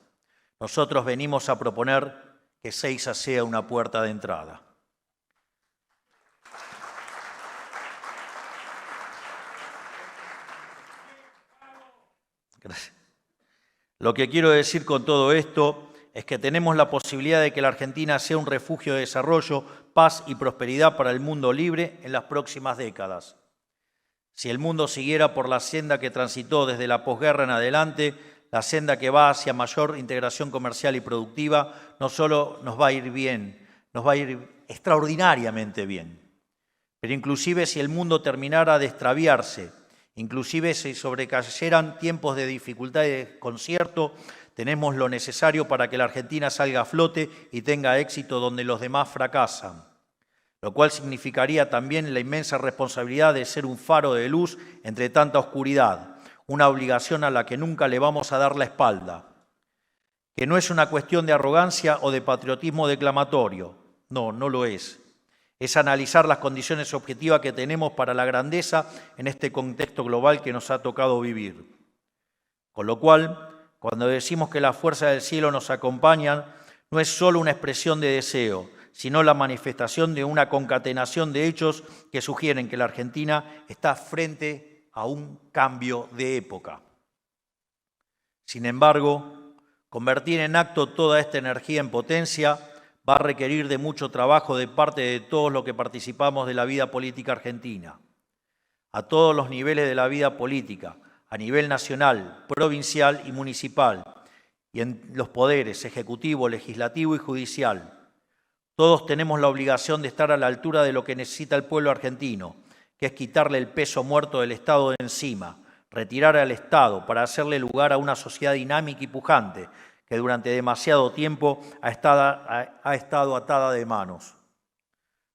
S1: Nosotros venimos a proponer que Ezeiza sea una puerta de entrada. Gracias. Lo que quiero decir con todo esto es que tenemos la posibilidad de que la Argentina sea un refugio de desarrollo, paz y prosperidad para el mundo libre en las próximas décadas. Si el mundo siguiera por la senda que transitó desde la posguerra en adelante, la senda que va hacia mayor integración comercial y productiva, no solo nos va a ir bien, nos va a ir extraordinariamente bien. Pero inclusive si el mundo terminara de extraviarse, inclusive si sobrecayeran tiempos de dificultad y desconcierto, tenemos lo necesario para que la Argentina salga a flote y tenga éxito donde los demás fracasan, lo cual significaría también la inmensa responsabilidad de ser un faro de luz entre tanta oscuridad, una obligación a la que nunca le vamos a dar la espalda, que no es una cuestión de arrogancia o de patriotismo declamatorio, no lo es. Es analizar las condiciones objetivas que tenemos para la grandeza en este contexto global que nos ha tocado vivir. Con lo cual, cuando decimos que las fuerzas del cielo nos acompañan, no es solo una expresión de deseo, sino la manifestación de una concatenación de hechos que sugieren que la Argentina está frente a un cambio de época. Sin embargo, convertir en acto toda esta energía en potencia va a requerir de mucho trabajo de parte de todos los que participamos de la vida política argentina, a todos los niveles de la vida política, a nivel nacional, provincial y municipal, y en los poderes ejecutivo, legislativo y judicial. Todos tenemos la obligación de estar a la altura de lo que necesita el pueblo argentino, que es quitarle el peso muerto del Estado de encima, retirar al Estado para hacerle lugar a una sociedad dinámica y pujante, que durante demasiado tiempo ha estado atada de manos.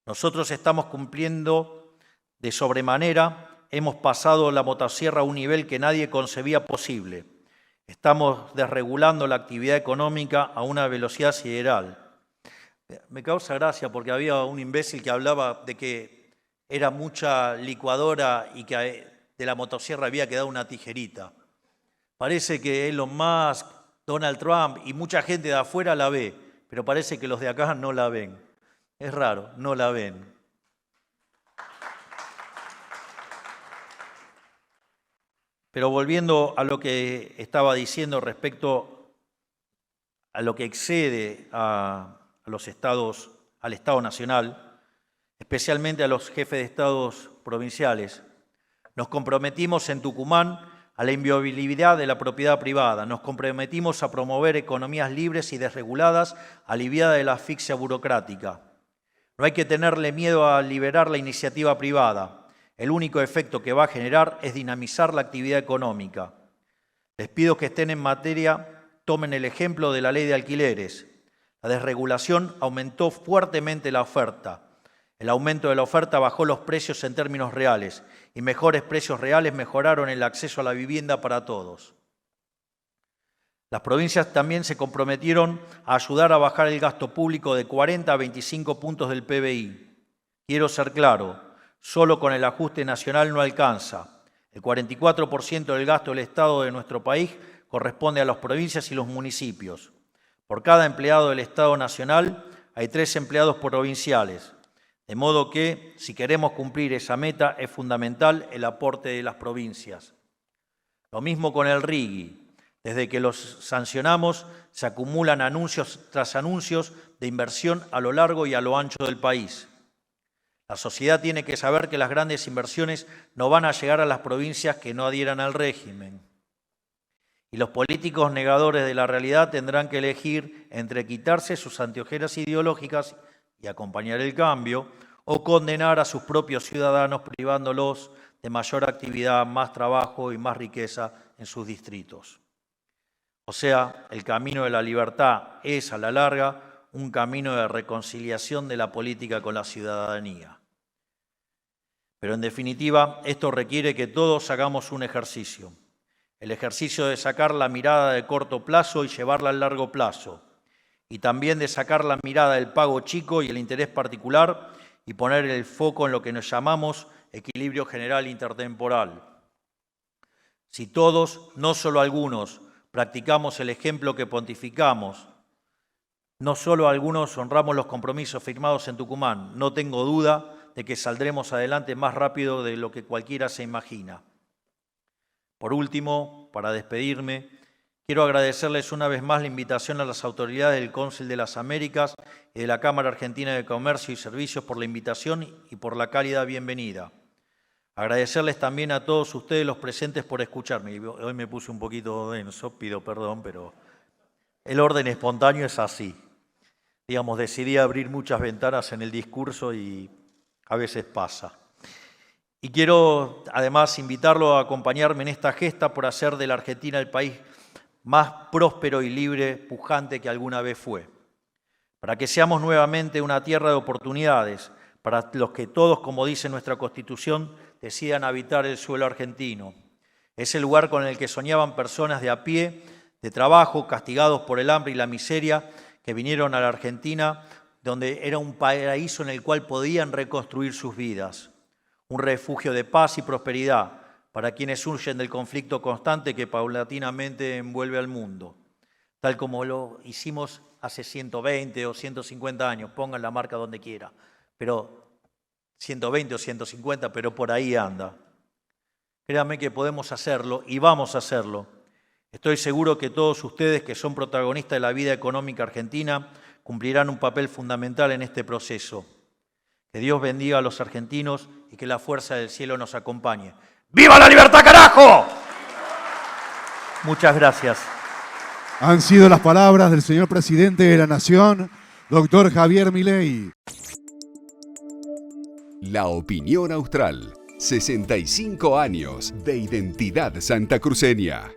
S1: Nosotros estamos cumpliendo de sobremanera, hemos pasado la motosierra a un nivel que nadie concebía posible. Estamos desregulando la actividad económica a una velocidad sideral. Me causa gracia porque había un imbécil que hablaba de que era mucha licuadora y que de la motosierra había quedado una tijerita. Parece que Elon Musk, Donald Trump y mucha gente de afuera la ve, pero parece que los de acá no la ven. Es raro, no la ven. Pero volviendo a lo que estaba diciendo respecto a lo que excede a los estados, al Estado Nacional, especialmente a los jefes de estados provinciales, nos comprometimos en Tucumán a la inviolabilidad de la propiedad privada. Nos comprometimos a promover economías libres y desreguladas, aliviadas de la asfixia burocrática. No hay que tenerle miedo a liberar la iniciativa privada. El único efecto que va a generar es dinamizar la actividad económica. Les pido que estén en materia, tomen el ejemplo de la ley de alquileres. La desregulación aumentó fuertemente la oferta. El aumento de la oferta bajó los precios en términos reales y mejores precios reales mejoraron el acceso a la vivienda para todos. Las provincias también se comprometieron a ayudar a bajar el gasto público de 40 a 25 puntos del PBI. Quiero ser claro, solo con el ajuste nacional no alcanza. El 44% del gasto del Estado de nuestro país corresponde a las provincias y los municipios. Por cada empleado del Estado Nacional hay 3 empleados provinciales. De modo que, si queremos cumplir esa meta, es fundamental el aporte de las provincias. Lo mismo con el RIGI. Desde que los sancionamos, se acumulan anuncios tras anuncios de inversión a lo largo y a lo ancho del país. La sociedad tiene que saber que las grandes inversiones no van a llegar a las provincias que no adhieran al régimen. y los políticos negadores de la realidad tendrán que elegir entre quitarse sus anteojeras ideológicas y acompañar el cambio, o condenar a sus propios ciudadanos privándolos de mayor actividad, más trabajo y más riqueza en sus distritos. O sea, el camino de la libertad es, a la larga, un camino de reconciliación de la política con la ciudadanía. Pero en definitiva, esto requiere que todos hagamos un ejercicio. El ejercicio de sacar la mirada de corto plazo y llevarla al largo plazo. Y también de sacar la mirada del pago chico y el interés particular y poner el foco en lo que nos llamamos equilibrio general intertemporal. Si todos, no solo algunos, practicamos el ejemplo que pontificamos, no solo algunos honramos los compromisos firmados en Tucumán, no tengo duda de que saldremos adelante más rápido de lo que cualquiera se imagina. Por último, para despedirme, quiero agradecerles una vez más la invitación a las autoridades del Cónsul de las Américas y de la Cámara Argentina de Comercio y Servicios por la invitación y por la cálida bienvenida. Agradecerles también a todos ustedes los presentes por escucharme. Hoy me puse un poquito denso, pido perdón, pero el orden espontáneo es así. Digamos, decidí abrir muchas ventanas en el discurso y a veces pasa. Y quiero además invitarlo a acompañarme en esta gesta por hacer de la Argentina el país más próspero y libre, pujante que alguna vez fue. Para que seamos nuevamente una tierra de oportunidades, para los que todos, como dice nuestra Constitución, decidan habitar el suelo argentino. Es el lugar con el que soñaban personas de a pie, de trabajo, castigados por el hambre y la miseria, que vinieron a la Argentina, donde era un paraíso en el cual podían reconstruir sus vidas. Un refugio de paz y prosperidad para quienes huyen del conflicto constante que paulatinamente envuelve al mundo. Tal como lo hicimos hace 120 o 150 años, pongan la marca donde quiera, pero 120 o 150, pero por ahí anda. Créanme que podemos hacerlo y vamos a hacerlo. Estoy seguro que todos ustedes que son protagonistas de la vida económica argentina cumplirán un papel fundamental en este proceso. Que Dios bendiga a los argentinos y que la fuerza del cielo nos acompañe. ¡Viva la libertad, carajo! Muchas gracias.
S2: Han sido las palabras del señor presidente de la Nación, doctor Javier Milei.
S3: La Opinión Austral. 65 años de identidad santacruceña.